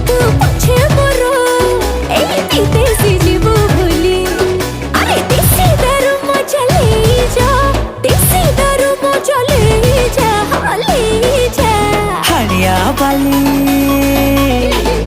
तू पछे मोरो एई देसी जीवो भूली अरे देसी दारू मजा ले जा देसी दारू मजा ले जा हाँ ले जा हरिया वाली